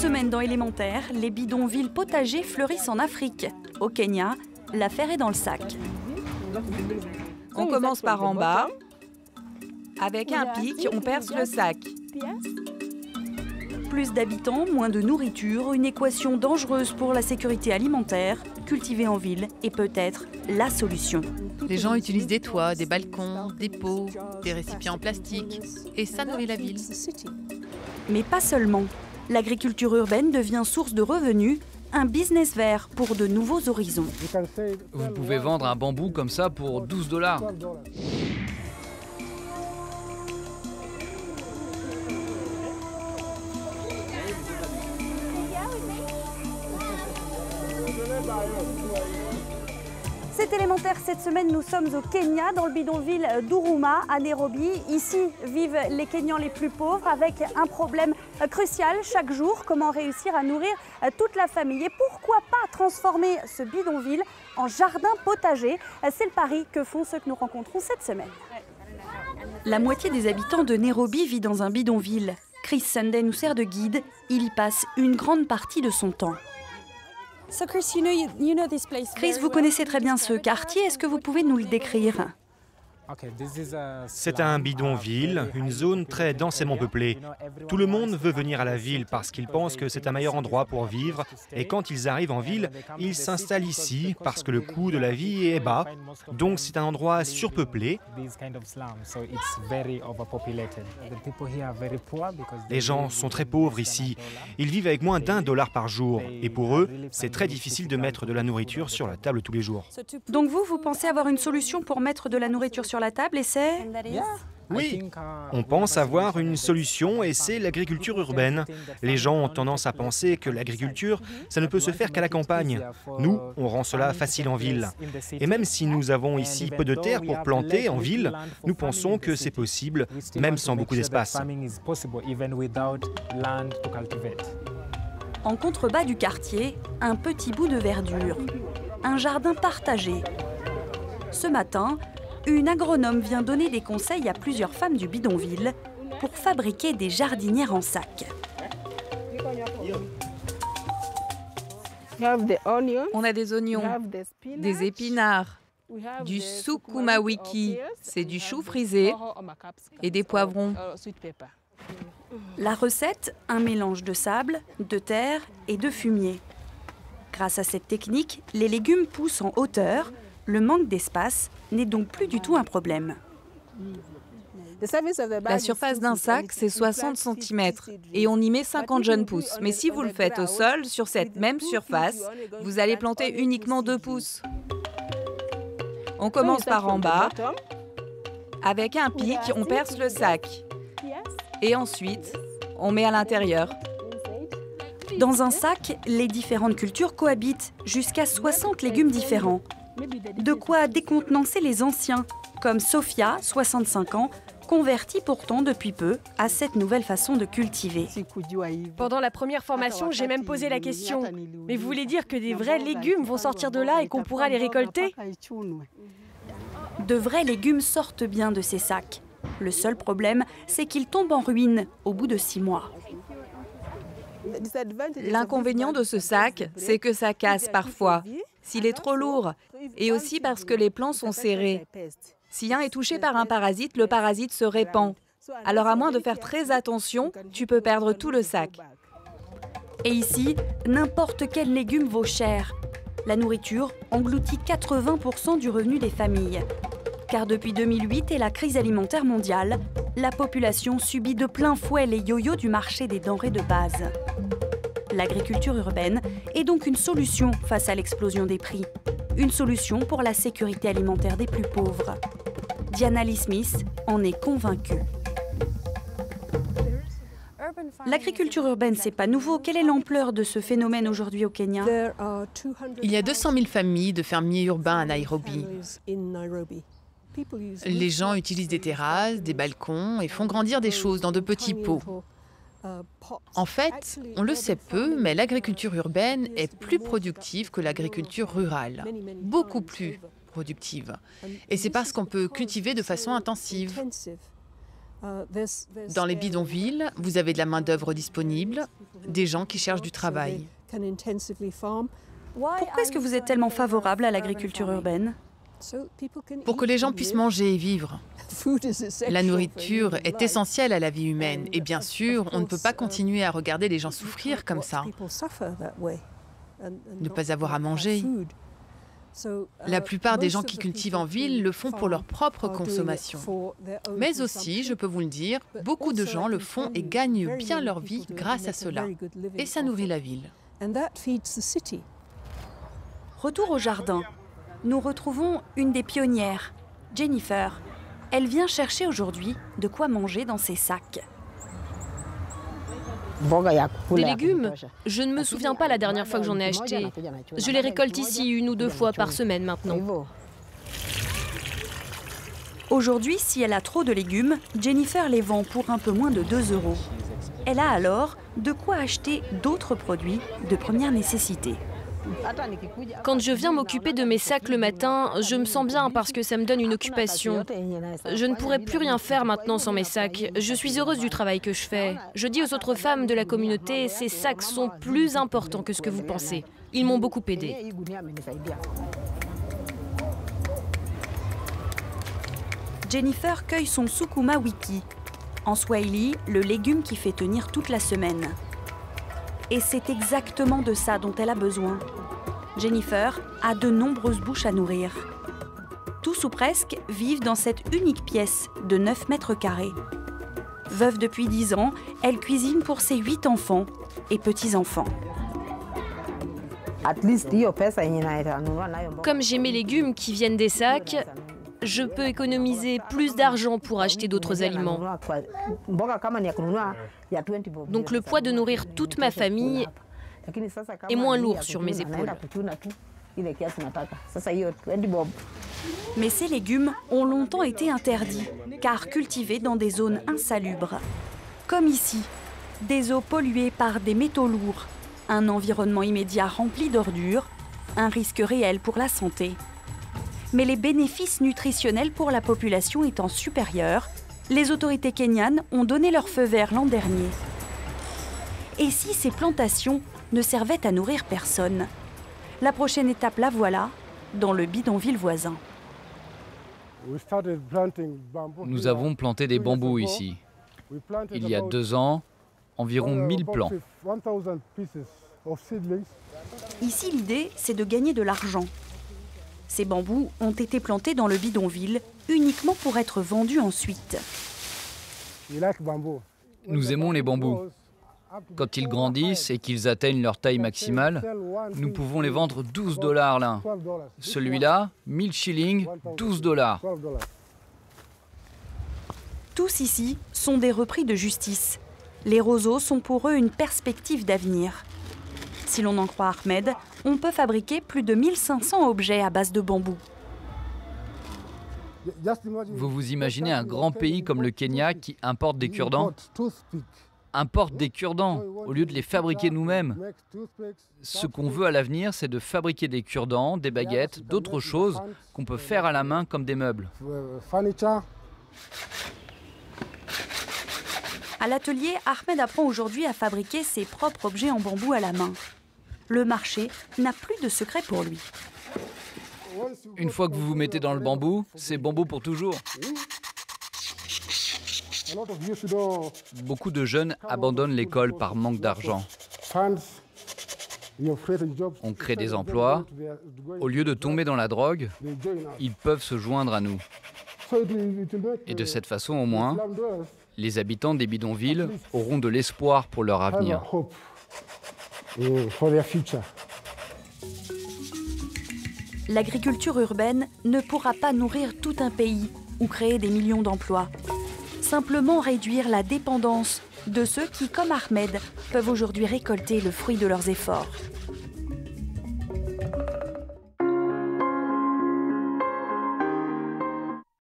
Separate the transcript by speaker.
Speaker 1: semaine dans Élémentaire, les bidonvilles potagers fleurissent en Afrique. Au Kenya, l'affaire est dans le sac.
Speaker 2: On commence par en bas. Avec un pic, on perce le sac.
Speaker 1: Plus d'habitants, moins de nourriture, une équation dangereuse pour la sécurité alimentaire. Cultiver en ville est peut-être la solution.
Speaker 2: Les gens utilisent des toits, des balcons, des pots, des récipients en plastique. Et ça nourrit la ville.
Speaker 1: Mais pas seulement. L'agriculture urbaine devient source de revenus, un business vert pour de nouveaux horizons.
Speaker 3: Vous pouvez vendre un bambou comme ça pour 12 $.
Speaker 1: C'est Élémentaire, cette semaine nous sommes au Kenya, dans le bidonville d'Huruma, à Nairobi. Ici vivent les Kenyans les plus pauvres avec un problème crucial chaque jour, comment réussir à nourrir toute la famille. Et pourquoi pas transformer ce bidonville en jardin potager? C'est le pari que font ceux que nous rencontrons cette semaine. La moitié des habitants de Nairobi vit dans un bidonville. Chris Sunday nous sert de guide, il y passe une grande partie de son temps. Chris, vous connaissez très bien ce quartier, est-ce que vous pouvez nous le décrire?
Speaker 4: C'est un bidonville, une zone très densément peuplée. Tout le monde veut venir à la ville parce qu'ils pensent que c'est un meilleur endroit pour vivre. Et quand ils arrivent en ville, ils s'installent ici parce que le coût de la vie est bas. Donc c'est un endroit surpeuplé. Les gens sont très pauvres ici. Ils vivent avec moins d'$1 par jour. Et pour eux, c'est très difficile de mettre de la nourriture sur la table tous les jours.
Speaker 1: Donc vous pensez avoir une solution pour mettre de la nourriture sur la table et c'est...
Speaker 4: Oui, on pense avoir une solution et c'est l'agriculture urbaine. Les gens ont tendance à penser que l'agriculture, ça ne peut se faire qu'à la campagne. Nous, on rend cela facile en ville. Et même si nous avons ici peu de terre pour planter en ville, nous pensons que c'est possible, même sans beaucoup d'espace.
Speaker 1: En contrebas du quartier, un petit bout de verdure. Un jardin partagé. Ce matin, une agronome vient donner des conseils à plusieurs femmes du bidonville pour fabriquer des jardinières en sac.
Speaker 2: On a des oignons, des épinards, du sukuma wiki, c'est du chou frisé, et des poivrons.
Speaker 1: La recette, un mélange de sable, de terre et de fumier. Grâce à cette technique, les légumes poussent en hauteur. Le manque d'espace n'est donc plus du tout un problème.
Speaker 2: La surface d'un sac, c'est 60 cm et on y met 50 jeunes pousses. Mais si vous le faites au sol, sur cette même surface, vous allez planter uniquement 2 pousses. On commence par en bas. Avec un pic, on perce le sac. Et ensuite, on met à l'intérieur.
Speaker 1: Dans un sac, les différentes cultures cohabitent, jusqu'à 60 légumes différents. De quoi décontenancer les anciens, comme Sophia, 65 ans, convertie pourtant depuis peu à cette nouvelle façon de cultiver.
Speaker 5: Pendant la première formation, j'ai même posé la question. Mais vous voulez dire que des vrais légumes vont sortir de là et qu'on pourra les récolter?
Speaker 1: De vrais légumes sortent bien de ces sacs. Le seul problème, c'est qu'ils tombent en ruine au bout de 6 mois.
Speaker 2: L'inconvénient de ce sac, c'est que ça casse parfois, s'il est trop lourd, et aussi parce que les plants sont serrés. Si un est touché par un parasite, le parasite se répand. Alors à moins de faire très attention, tu peux perdre tout le sac.
Speaker 1: Et ici, n'importe quel légume vaut cher. La nourriture engloutit 80% du revenu des familles. Car depuis 2008 et la crise alimentaire mondiale, la population subit de plein fouet les yo-yo du marché des denrées de base. L'agriculture urbaine est donc une solution face à l'explosion des prix. Une solution pour la sécurité alimentaire des plus pauvres. Diana Lee Smith en est convaincue. L'agriculture urbaine, c'est pas nouveau. Quelle est l'ampleur de ce phénomène aujourd'hui au Kenya?
Speaker 2: Il y a 200 000 familles de fermiers urbains à Nairobi. Les gens utilisent des terrasses, des balcons et font grandir des choses dans de petits pots. En fait, on le sait peu, mais l'agriculture urbaine est plus productive que l'agriculture rurale. Beaucoup plus productive. Et c'est parce qu'on peut cultiver de façon intensive.
Speaker 6: Dans les bidonvilles, vous avez de la main-d'œuvre disponible, des gens qui cherchent du travail.
Speaker 1: Pourquoi est-ce que vous êtes tellement favorable à l'agriculture urbaine?
Speaker 6: Pour que les gens puissent manger et vivre. La nourriture est essentielle à la vie humaine et bien sûr, on ne peut pas continuer à regarder les gens souffrir comme ça. Ne pas avoir à manger. La plupart des gens qui cultivent en ville le font pour leur propre consommation. Mais aussi, je peux vous le dire, beaucoup de gens le font et gagnent bien leur vie grâce à cela. Et ça nourrit la ville.
Speaker 1: Retour au jardin. Nous retrouvons une des pionnières, Jennifer. Elle vient chercher aujourd'hui de quoi manger dans ses sacs.
Speaker 5: Des légumes? Je ne me souviens pas la dernière fois que j'en ai acheté. Je les récolte ici 1 ou 2 fois par semaine maintenant.
Speaker 1: Aujourd'hui, si elle a trop de légumes, Jennifer les vend pour un peu moins de 2 €. Elle a alors de quoi acheter d'autres produits de première nécessité.
Speaker 5: Quand je viens m'occuper de mes sacs le matin, je me sens bien parce que ça me donne une occupation. Je ne pourrais plus rien faire maintenant sans mes sacs. Je suis heureuse du travail que je fais. Je dis aux autres femmes de la communauté, ces sacs sont plus importants que ce que vous pensez. Ils m'ont beaucoup aidée.
Speaker 1: Jennifer cueille son sukuma wiki, en swahili, le légume qui fait tenir toute la semaine. Et c'est exactement de ça dont elle a besoin. Jennifer a de nombreuses bouches à nourrir. Tous ou presque vivent dans cette unique pièce de 9 mètres carrés. Veuve depuis 10 ans, elle cuisine pour ses 8 enfants et petits-enfants.
Speaker 5: Comme j'ai mes légumes qui viennent des sacs, je peux économiser plus d'argent pour acheter d'autres aliments. Donc le poids de nourrir toute ma famille est moins lourd sur mes épaules.
Speaker 1: Mais ces légumes ont longtemps été interdits, car cultivés dans des zones insalubres. Comme ici, des eaux polluées par des métaux lourds, un environnement immédiat rempli d'ordures, un risque réel pour la santé. Mais les bénéfices nutritionnels pour la population étant supérieurs, les autorités kenyanes ont donné leur feu vert l'an dernier. Et si ces plantations ne servaient à nourrir personne? La prochaine étape, la voilà, dans le bidonville voisin.
Speaker 3: Nous avons planté des bambous ici. Il y a 2 ans, environ 1000 plants.
Speaker 1: Ici, l'idée, c'est de gagner de l'argent. Ces bambous ont été plantés dans le bidonville uniquement pour être vendus ensuite.
Speaker 3: Nous aimons les bambous. Quand ils grandissent et qu'ils atteignent leur taille maximale, nous pouvons les vendre 12 $ l'un. Celui-là, 1000 shillings, 12 $.
Speaker 1: Tous ici sont des repris de justice. Les roseaux sont pour eux une perspective d'avenir. Si l'on en croit Ahmed, on peut fabriquer plus de 1500 objets à base de bambou.
Speaker 3: Vous vous imaginez un grand pays comme le Kenya qui importe des cure-dents? Importe des cure-dents au lieu de les fabriquer nous-mêmes. Ce qu'on veut à l'avenir, c'est de fabriquer des cure-dents, des baguettes, d'autres choses qu'on peut faire à la main comme des meubles.
Speaker 1: À l'atelier, Ahmed apprend aujourd'hui à fabriquer ses propres objets en bambou à la main. Le marché n'a plus de secret pour lui.
Speaker 3: Une fois que vous vous mettez dans le bambou, c'est bambou pour toujours. Beaucoup de jeunes abandonnent l'école par manque d'argent. On crée des emplois. Au lieu de tomber dans la drogue, ils peuvent se joindre à nous. Et de cette façon, au moins, les habitants des bidonvilles auront de l'espoir pour leur avenir.
Speaker 1: L'agriculture urbaine ne pourra pas nourrir tout un pays ou créer des millions d'emplois. Simplement réduire la dépendance de ceux qui, comme Ahmed, peuvent aujourd'hui récolter le fruit de leurs efforts.